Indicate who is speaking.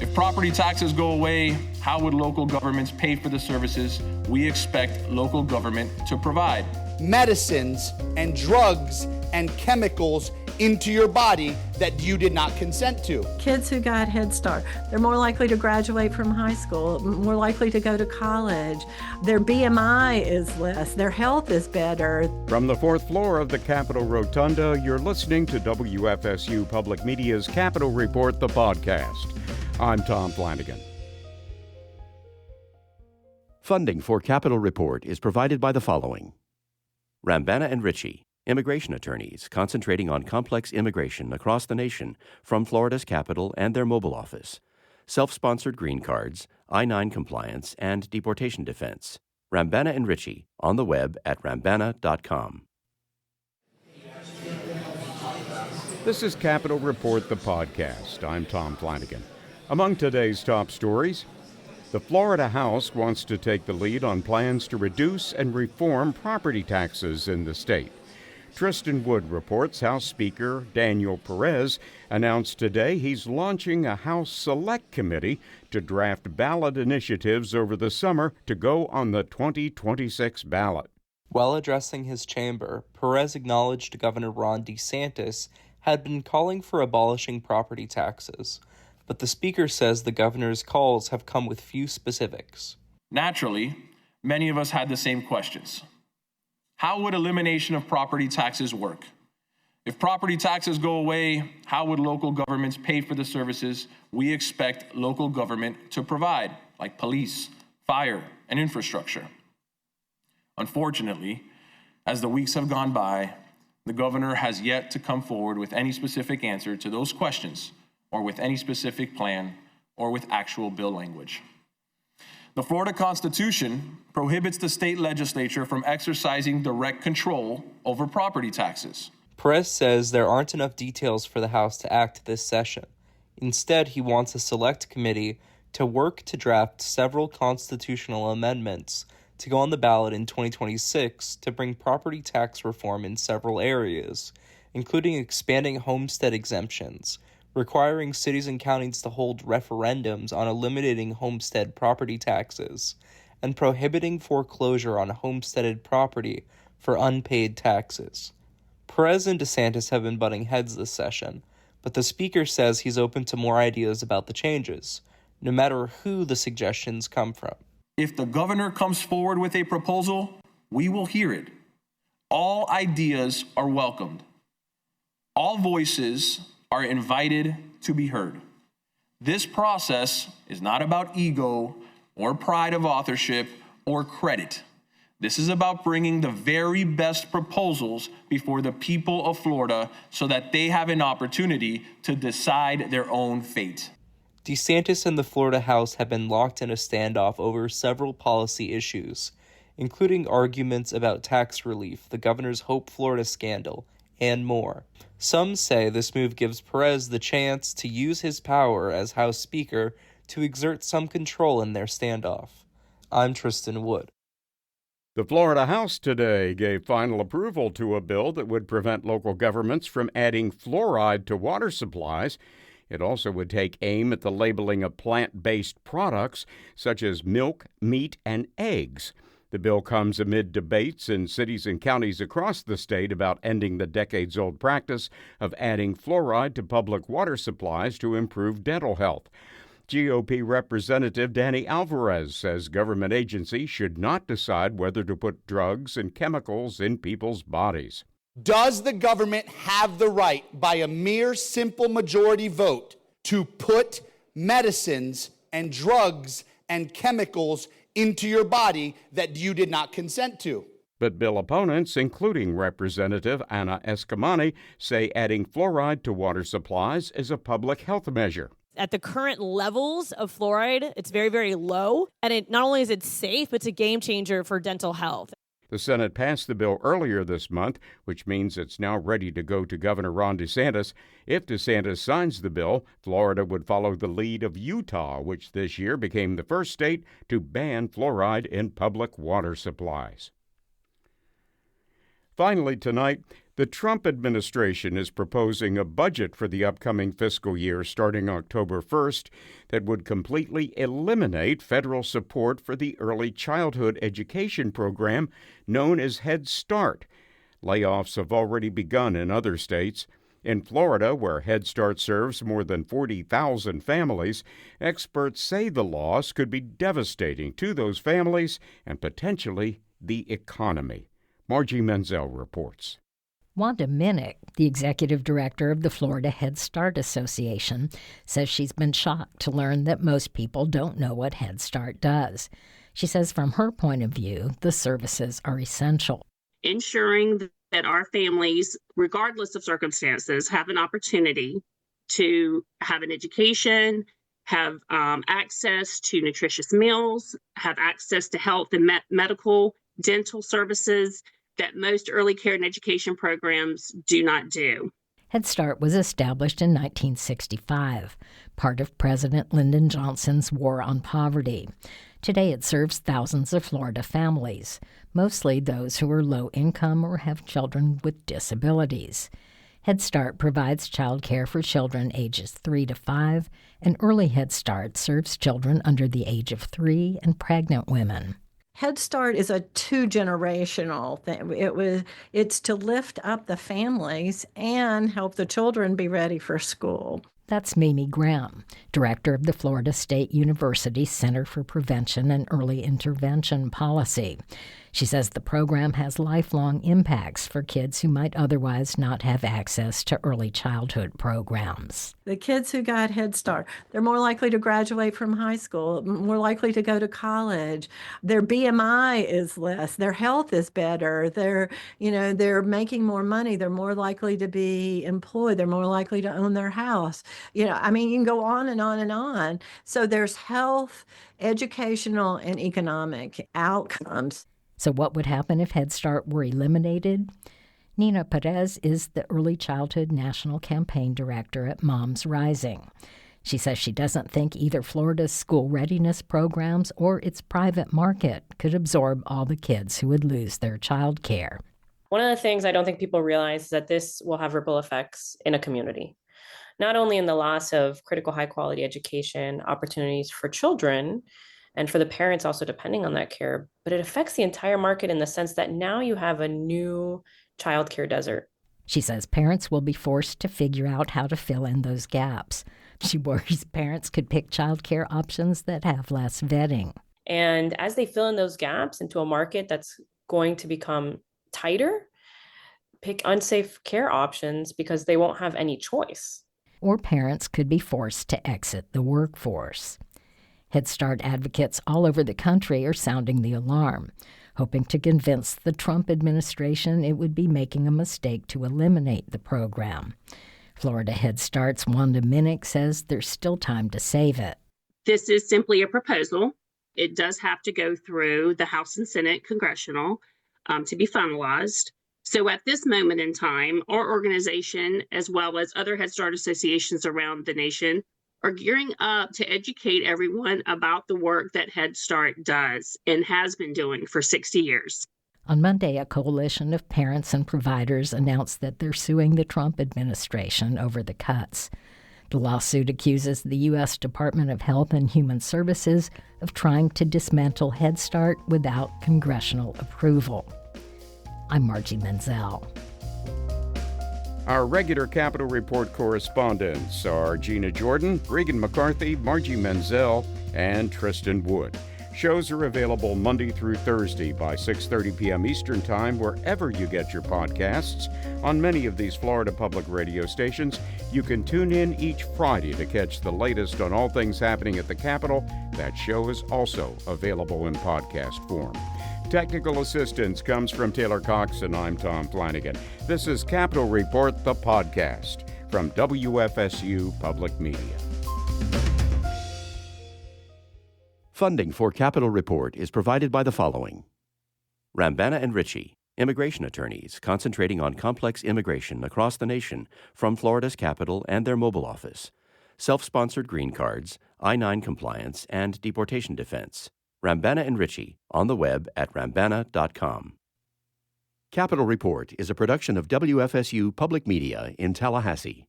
Speaker 1: If property taxes go away, how would local governments pay for the services we expect local government to provide?
Speaker 2: Medicines and drugs and chemicals into your body that you did not consent to.
Speaker 3: Kids who got Head Start, they're more likely to graduate from high school, more likely to go to college. Their BMI is less, their health is better.
Speaker 4: From the fourth floor of the Capitol Rotunda, you're listening to WFSU Public Media's Capitol Report, the podcast. I'm Tom Flanagan.
Speaker 5: Funding for Capitol Report is provided by the following. Rambana and Ritchie, immigration attorneys concentrating on complex immigration across the nation from Florida's capital and their mobile office. Self-sponsored green cards, I-9 compliance, and deportation defense. Rambana and Ritchie, on the web at rambana.com.
Speaker 4: This is Capitol Report, the podcast. I'm Tom Flanagan. Among today's top stories, the Florida House wants to take the lead on plans to reduce and reform property taxes in the state. Tristan Wood reports House Speaker Daniel Perez announced today he's launching a House Select Committee to draft ballot initiatives over the summer to go on the 2026 ballot.
Speaker 6: While addressing his chamber, Perez acknowledged Governor Ron DeSantis had been calling for abolishing property taxes, but the speaker says the governor's calls have come with few specifics.
Speaker 1: Naturally, many of us had the same questions. How would elimination of property taxes work? If property taxes go away, how would local governments pay for the services we expect local government to provide, like police, fire, and infrastructure? Unfortunately, as the weeks have gone by, the governor has yet to come forward with any specific answer to those questions, or with any specific plan, or with actual bill language. The Florida Constitution prohibits the state legislature from exercising direct control over property taxes.
Speaker 6: Perez says there aren't enough details for the House to act this session. Instead, he wants a select committee to work to draft several constitutional amendments to go on the ballot in 2026 to bring property tax reform in several areas, including expanding homestead exemptions, requiring cities and counties to hold referendums on eliminating homestead property taxes, and prohibiting foreclosure on homesteaded property for unpaid taxes. Perez and DeSantis have been butting heads this session, but the speaker says he's open to more ideas about the changes, no matter who the suggestions come from.
Speaker 1: If the governor comes forward with a proposal, we will hear it. All ideas are welcomed. All voices are invited to be heard. This process is not about ego or pride of authorship or credit. This is about bringing the very best proposals before the people of Florida so that they have an opportunity to decide their own fate.
Speaker 6: DeSantis and the Florida House have been locked in a standoff over several policy issues, including arguments about tax relief, the governor's Hope Florida scandal, and more. Some say this move gives Perez the chance to use his power as House Speaker to exert some control in their standoff. I'm Tristan Wood.
Speaker 4: The Florida House today gave final approval to a bill that would prevent local governments from adding fluoride to water supplies. It also would take aim at the labeling of plant-based products such as milk, meat, and eggs. The bill comes amid debates in cities and counties across the state about ending the decades-old practice of adding fluoride to public water supplies to improve dental health. GOP Representative Danny Alvarez says government agencies should not decide whether to put drugs and chemicals in people's bodies.
Speaker 2: Does the government have the right, by a mere simple majority vote, to put medicines and drugs and chemicals into your body that you did not consent to?
Speaker 4: But bill opponents, including Representative Anna Escamani, say adding fluoride to water supplies is a public health measure.
Speaker 7: At the current levels of fluoride, it's very, very low. And it not only is it safe, it's a game changer for dental health.
Speaker 4: The Senate passed the bill earlier this month, which means it's now ready to go to Governor Ron DeSantis. If DeSantis signs the bill, Florida would follow the lead of Utah, which this year became the first state to ban fluoride in public water supplies. Finally tonight, the Trump administration is proposing a budget for the upcoming fiscal year starting October 1st that would completely eliminate federal support for the early childhood education program known as Head Start. Layoffs have already begun in other states. In Florida, where Head Start serves more than 40,000 families, experts say the loss could be devastating to those families and potentially the economy. Margie Menzel reports.
Speaker 8: Wanda Minnick, the executive director of the Florida Head Start Association, says she's been shocked to learn that most people don't know what Head Start does. She says from her point of view, the services are essential.
Speaker 9: Ensuring that our families, regardless of circumstances, have an opportunity to have an education, have access to nutritious meals, have access to health and medical, dental services that most early care and education programs do not do.
Speaker 8: Head Start was established in 1965, part of President Lyndon Johnson's War on Poverty. Today it serves thousands of Florida families, mostly those who are low income or have children with disabilities. Head Start provides childcare for children ages 3 to 5, and Early Head Start serves children under the age of 3 and pregnant women.
Speaker 3: Head Start is a two-generational thing. It's to lift up the families and help the children be ready for school.
Speaker 8: That's Mimi Graham, director of the Florida State University Center for Prevention and Early Intervention Policy. She says the program has lifelong impacts for kids who might otherwise not have access to early childhood programs.
Speaker 3: The kids who got Head Start, they're more likely to graduate from high school, more likely to go to college. Their BMI is less. Their health is better. They're making more money. They're more likely to be employed. They're more likely to own their house. You can go on and on and on. So there's health, educational, and economic outcomes.
Speaker 8: So what would happen if Head Start were eliminated? Nina Perez is the Early Childhood National Campaign Director at Moms Rising. She says she doesn't think either Florida's school readiness programs or its private market could absorb all the kids who would lose their child care.
Speaker 10: One of the things I don't think people realize is that this will have ripple effects in a community, not only in the loss of critical high-quality education opportunities for children, and for the parents also depending on that care, but it affects the entire market in the sense that now you have a new childcare desert.
Speaker 8: She says parents will be forced to figure out how to fill in those gaps. She worries parents could pick childcare options that have less vetting.
Speaker 10: And as they fill in those gaps into a market that's going to become tighter, pick unsafe care options because they won't have any choice.
Speaker 8: Or parents could be forced to exit the workforce. Head Start advocates all over the country are sounding the alarm, hoping to convince the Trump administration it would be making a mistake to eliminate the program. Florida Head Start's Wanda Minnick says there's still time to save it.
Speaker 9: This is simply a proposal. It does have to go through the House and Senate congressional to be finalized. So at this moment in time, our organization, as well as other Head Start associations around the nation, are gearing up to educate everyone about the work that Head Start does and has been doing for 60 years.
Speaker 8: On Monday, a coalition of parents and providers announced that they're suing the Trump administration over the cuts. The lawsuit accuses the U.S. Department of Health and Human Services of trying to dismantle Head Start without congressional approval. I'm Margie Menzel.
Speaker 4: Our regular Capitol Report correspondents are Gina Jordan, Regan McCarthy, Margie Menzel, and Tristan Wood. Shows are available Monday through Thursday by 6:30 p.m. Eastern Time wherever you get your podcasts. On many of these Florida public radio stations, you can tune in each Friday to catch the latest on all things happening at the Capitol. That show is also available in podcast form. Technical assistance comes from Taylor Cox, and I'm Tom Flanagan. This is Capitol Report, the podcast from WFSU Public Media.
Speaker 5: Funding for Capitol Report is provided by the following: Rambana and Ritchie, immigration attorneys concentrating on complex immigration across the nation from Florida's capital and their mobile office. Self-sponsored green cards, I-9 compliance, and deportation defense. Rambana and Ritchie, on the web at rambana.com. Capitol Report is a production of WFSU Public Media in Tallahassee.